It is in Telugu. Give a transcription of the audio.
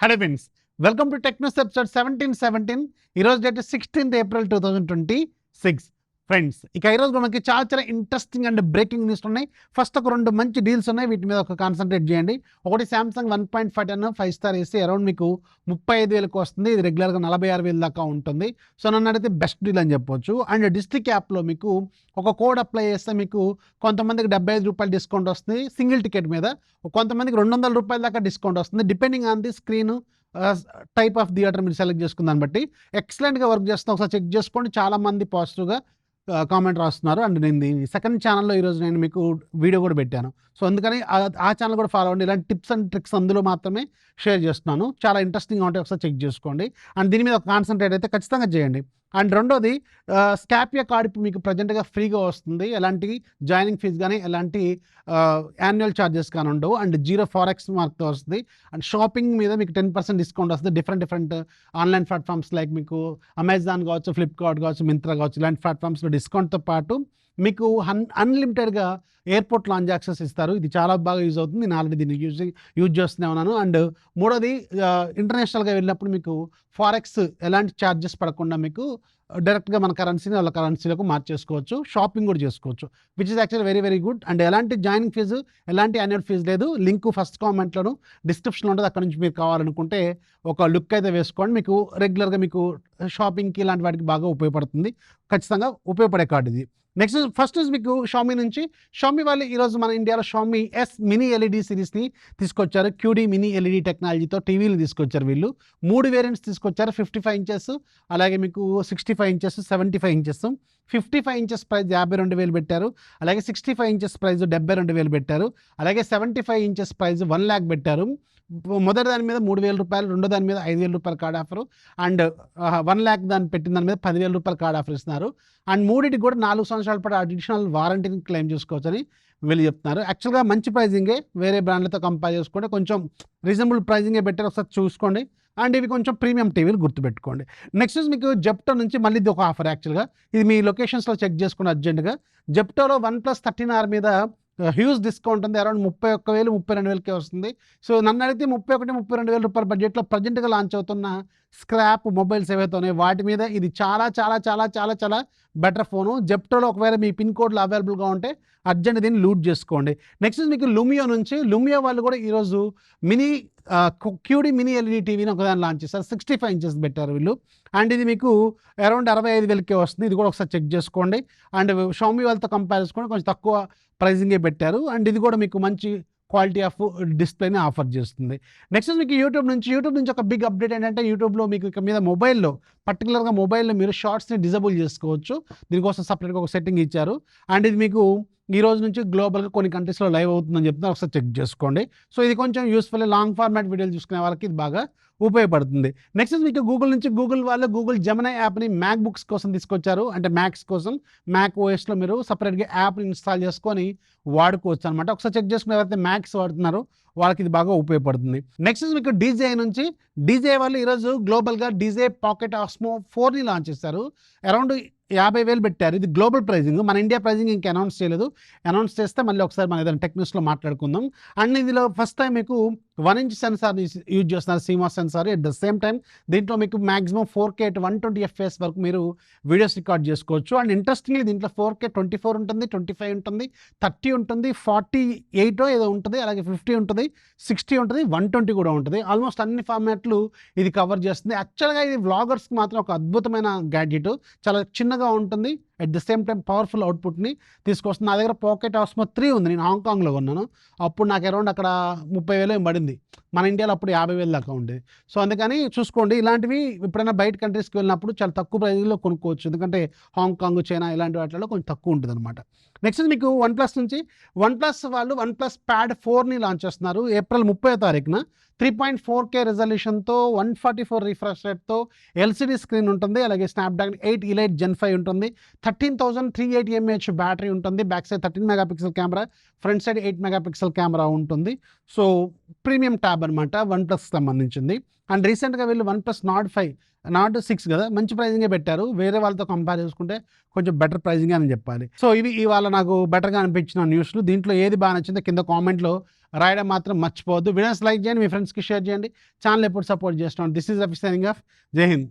Hello friends, welcome to Technos episode 1717. ఈరోజు డేట్ 16th April 2026. ఫ్రెండ్స్, ఇక ఈరోజు మనకి చాలా ఇంట్రెస్టింగ్ అండ్ బ్రేకింగ్ న్యూస్ ఉన్నాయి. ఫస్ట్ ఒక రెండు మంచి డీల్స్ ఉన్నాయి, వీటి మీద ఒక కాన్సన్ట్రేట్ చేయండి. ఒకటి శాంసంగ్ 1.5 టన్ 5-star ఏసీ అరౌండ్ మీకు 35,000కి వస్తుంది. ఇది రెగ్యులర్గా 46,000 దాకా ఉంటుంది. సో నన్ను అడిగితే బెస్ట్ డీల్ అని చెప్పొచ్చు. అండ్ డిస్ట్రిక్ట్ యాప్లో మీకు ఒక కోడ్ అప్లై చేస్తే మీకు కొంతమందికి 75 రూపాయలు డిస్కౌంట్ వస్తుంది సింగిల్ టికెట్ మీద, కొంతమందికి 200 రూపాయల దాకా డిస్కౌంట్ వస్తుంది depending on the screen type of theatre మీరు సెలెక్ట్ చేసుకున్న దాన్ని బట్టి. ఎక్సలెంట్గా వర్క్ చేస్తాం, ఒకసారి చెక్ చేసుకోండి. చాలామంది పాజిటివ్గా కామెంట్ రాస్తున్నారు. అండ్ నేను సెకండ్ ఛానల్లో ఈరోజు నేను మీకు వీడియో కూడా పెట్టాను. సో అందుకని ఆ ఛానల్ కూడా ఫాలో అవ్వండి. ఇలాంటి టిప్స్ అండ్ ట్రిక్స్ అందులో మాత్రమే షేర్ చేస్తున్నాను. చాలా ఇంట్రెస్టింగ్గా ఉంటాయి, ఒకసారి చెక్ చేసుకోండి. అండ్ దీని మీద ఒక కాన్సన్ట్రేట్ అయితే ఖచ్చితంగా చేయండి. అండ్ రెండోది, స్కాపియా కార్డ్ ఇప్పుడు మీకు ప్రజెంట్గా ఫ్రీగా వస్తుంది. ఎలాంటి జాయినింగ్ ఫీజు కానీ ఎలాంటి యాన్యువల్ ఛార్జెస్ కానీ ఉండవు. అండ్ 0 ఫారెక్స్ మార్క్తో వస్తుంది. అండ్ షాపింగ్ మీద మీకు 10% డిస్కౌంట్ వస్తుంది. డిఫరెంట్ ఆన్లైన్ ప్లాట్ఫామ్స్ లైక్ మీకు అమెజాన్ కావచ్చు, ఫ్లిప్కార్ట్ కావచ్చు, మింత్రా కావచ్చు, ఇలాంటి ప్లాట్ఫామ్స్లో డిస్కౌంట్తో పాటు మీకు అన్లిమిటెడ్గా ఎయిర్పోర్ట్ లాంచ్ యాక్సెస్ ఇస్తారు. ఇది చాలా బాగా యూజ్ అవుతుంది. నేను ఆల్రెడీ దీన్ని యూజ్ చేస్తూనే ఉన్నాను. అండ్ మూడోది, ఇంటర్నేషనల్గా వెళ్ళినప్పుడు మీకు ఫారెక్స్ ఎలాంటి ఛార్జెస్ పడకుండా మీకు డైరెక్ట్గా మన కరెన్సీని వాళ్ళ కరెన్సీలకు మార్చేసుకోవచ్చు, షాపింగ్ కూడా చేసుకోవచ్చు, which is actually very very good. And ఎలాంటి జాయినింగ్ ఫీజు, ఎలాంటి యాన్యువల్ ఫీజు లేదు. లింక్ ఫస్ట్ కామెంట్లోను డిస్క్రిప్షన్లో ఉంటుంది, అక్కడ నుంచి మీరు కావాలనుకుంటే ఒక లుక్ అయితే వేసుకోండి. మీకు రెగ్యులర్గా మీకు షాపింగ్కి ఇలాంటి వాటికి బాగా ఉపయోగపడుతుంది. ఖచ్చితంగా ఉపయోగపడే కార్డు ఇది. నెక్స్ట్ ఫస్ట్ మీకు షామీ నుంచి. షామీ వాళ్ళు ఈరోజు మన ఇండియాలో షామీ ఎస్ మినీ ఎల్ఈడి సిరీస్ని తీసుకొచ్చారు. క్యూడీ మినీ ఎల్ఈడి టెక్నాలజీతో టీవీలు తీసుకొచ్చారు. వీళ్ళు 3 వేరియంట్స్ తీసుకొచ్చారు. 55 ఇంచెస్, అలాగే మీకు 65 ఇంచెస్, 75 ఇంచెస్. 55 ఇంచెస్ ప్రైస్ 52,000 పెట్టారు. అలాగే 65 ఇంచెస్ ప్రైస్ 72,000 పెట్టారు. అలాగే 75 ఇంచెస్ ప్రైస్ 1,00,000 పెట్టారు. మొదటి దాని మీద 3,000 రూపాయలు, రెండో దాని మీద 5,000 రూపాయల కార్డ్ ఆఫరు. అండ్ 1,00,000 దాన్ని పెట్టిన దాని మీద 10,000 రూపాయల కార్డ్ ఆఫర్ ఇస్తున్నారు. అండ్ మూడింటికి కూడా 4 సంవత్సరాల పాటు అడిషనల్ వారంటీని క్లెయిమ్ చేసుకోవచ్చని వీళ్ళు చెప్తున్నారు. యాక్చువల్గా మంచి ప్రైజింగే, వేరే బ్రాండ్లతో కంపేర్ చేసుకుంటే కొంచెం రీజనబుల్ ప్రైజింగే పెట్టారు. ఒకసారి చూసుకోండి. అండ్ ఇవి కొంచెం ప్రీమియం టీవీలు గుర్తుపెట్టుకోండి. నెక్స్ట్ మీకు జెప్టో నుంచి మళ్ళీ ఇది ఒక ఆఫర్. యాక్చువల్గా ఇది మీ లొకేషన్స్లో చెక్ చేసుకుని అర్జెంటుగా. జెప్టోలో 1+ 13R మీద హ్యూజ్ డిస్కౌంట్ ఉంది. అరౌండ్ 31,000 32,000కే వస్తుంది. సో నన్ను అడిగితే 31,000-32,000 రూపాయల బడ్జెట్లో ప్రజెంట్గా లాంచ్ అవుతున్న స్క్రాప్ మొబైల్స్ ఏవైతే ఉన్నాయో వాటి మీద ఇది చాలా చాలా చాలా చాలా చాలా బెటర్ ఫోను. జెప్టోలో ఒకవేళ మీ పిన్ కోడ్లో అవైలబుల్గా ఉంటే అర్జెంట్ దీన్ని లూట్ చేసుకోండి. నెక్స్ట్ మీకు లుమియో నుంచి. లుమియో వాళ్ళు కూడా ఈరోజు మినీ క్యూడీ మినీ ఎల్ఈడి టీవీని ఒకదాన్ని లాంచ్ చేస్తారు. 65 ఇంచెస్ పెట్టారు వీళ్ళు. అండ్ ఇది మీకు అరౌండ్ 65,000కే వస్తుంది. ఇది కూడా ఒకసారి చెక్ చేసుకోండి. అండ్ షామీ వాళ్ళతో కంపేర్ చేసుకొని కొంచెం తక్కువ ప్రైజింగే పెట్టారు. అండ్ ఇది కూడా మీకు మంచి క్వాలిటీ ఆఫ్ డిస్ప్లేని ఆఫర్ చేస్తుంది. నెక్స్ట్ మీకు యూట్యూబ్ నుంచి ఒక బిగ్ అప్డేట్ ఏంటంటే, యూట్యూబ్లో మీకు ఇక మీద మొబైల్లో పర్టికులర్గా మొబైల్లో మీరు షార్ట్స్ని డిజబుల్ చేసుకోవచ్చు. దీనికోసం సపరేట్గా ఒక సెట్టింగ్ ఇచ్చారు. అండ్ ఇది మీకు ఈ రోజు నుంచి గ్లోబల్గా కొన్ని కంట్రీస్లో లైవ్ అవుతుందని చెప్తున్నారు. ఒకసారి చెక్ చేసుకోండి. సో ఇది కొంచెం యూస్ఫుల్, లాంగ్ ఫార్మాట్ వీడియోలు చూసుకునే వాళ్ళకి ఇది బాగా ఉపయోగపడుతుంది. నెక్స్ట్ మీకు గూగుల్ నుంచి. గూగుల్ వాళ్ళు గూగుల్ జెమినీ యాప్ని మ్యాక్ బుక్స్ కోసం తీసుకొచ్చారు. అంటే మ్యాక్స్ కోసం మ్యాక్ ఓఎస్లో మీరు సపరేట్గా యాప్ని ఇన్స్టాల్ చేసుకొని వాడుకోవచ్చు అనమాట. ఒకసారి చెక్ చేసుకుని ఎవరైతే మ్యాక్స్ వాడుతున్నారో వాళ్ళకి ఇది బాగా ఉపయోగపడుతుంది. నెక్స్ట్ మీకు డీజే నుంచి. డీజే వాళ్ళు ఈరోజు గ్లోబల్గా డీజే పాకెట్ ఆస్మో 4ని లాంచ్ చేస్తారు. అరౌండ్ 50,000 పెట్టారు. ఇది గ్లోబల్ ప్రైజింగ్, మన ఇండియా ప్రైజింగ్ ఇంకా అనౌన్స్ చేయలేదు. అనౌన్స్ చేస్తే మళ్ళీ ఒకసారి మన ఏదైనా టెక్నిక్స్లో మాట్లాడుకుందాం. అండ్ ఇందులో ఫస్ట్ టైం మీకు 1 ఇంచ్ సెన్సార్ని యూజ్ చేస్తున్నారు, CMOS sensor. At the same time దీంట్లో మీకు మ్యాక్సిమం 4K 120 FPS వరకు మీరు వీడియోస్ రికార్డ్ చేసుకోవచ్చు. అండ్ ఇంట్రెస్టింగ్లీ దీంట్లో 4K 24 ఉంటుంది, 25 ఉంటుంది, 30 ఉంటుంది, 48 ఏదో ఉంటుంది, అలాగే 50 ఉంటుంది, 60 ఉంటుంది, 120 కూడా ఉంటుంది. ఆల్మోస్ట్ అన్ని ఫార్మాట్లు ఇది కవర్ చేస్తుంది. యాక్చువల్గా ఇది వ్లాగర్స్కి మాత్రం ఒక అద్భుతమైన గ్యాడ్జెట్. చాలా చిన్నగా ఉంటుంది, at the same time powerful అవుట్పుట్ని తీసుకొస్తుంది. నా దగ్గర పాకెట్ ఆస్మో 3 ఉంది. నేను హాంకాంగ్లో కొన్నాను. అప్పుడు నాకు అరౌండ్ అక్కడ 30,000 పడింది. మన ఇండియాలో అప్పుడు 50,000 దాకా ఉండేది. సో అందుకని చూసుకోండి, ఇలాంటివి ఎప్పుడైనా బయట కంట్రీస్కి వెళ్ళినప్పుడు చాలా తక్కువ ప్రైజ్లో కొనుక్కోవచ్చు. ఎందుకంటే హాంకాంగ్, చైనా ఇలాంటి వాటిలో కొంచెం తక్కువ ఉంటుంది అనమాట. నెక్స్ట్ మీకు OnePlus నుంచి. OnePlus వాళ్ళు OnePlus Pad 4ని లాంచ్ చేస్తున్నారు ఏప్రిల్ 30వ తారీఖున. 3.4K రెజల్యూషన్తో 144 రిఫ్రెష్ రేట్తో ఎల్సిడి స్క్రీన్ ఉంటుంది. అలాగే స్నాప్డ్రాగన్ 8 Elite Gen 5 ఉంటుంది. 13,380 mAh బ్యాటరీ ఉంటుంది. Back side 13 megapixel camera, front side 8 megapixel camera ఉంటుంది. సో ప్రీమియం ట్యాబ్ అనమాట, వన్ ప్లస్ సంబంధించింది. అండ్ రీసెంట్గా వీళ్ళు వన్ ప్లస్ నాట్ 6 కదా, మంచి ప్రైజింగే పెట్టారు. వేరే వాళ్ళతో కంపేర్ చేసుకుంటే కొంచెం బెటర్ ప్రైజింగ్ అని చెప్పాలి. సో ఇవి ఇవాళ నాకు బెటర్గా అనిపించిన న్యూస్లు. దీంట్లో ఏది బాగా నచ్చిందో కింద కామెంట్లో రాయడం మాత్రం మర్చిపోవద్దు. వీడియోస్ లైక్ చేయండి, మీ ఫ్రెండ్స్కి షేర్ చేయండి. ఛానల్ ఎప్పుడు సపోర్ట్ చేస్తున్నాం. దిస్ ఈజ్ అఫీ సైనింగ్ ఆఫ్. జై హింద్.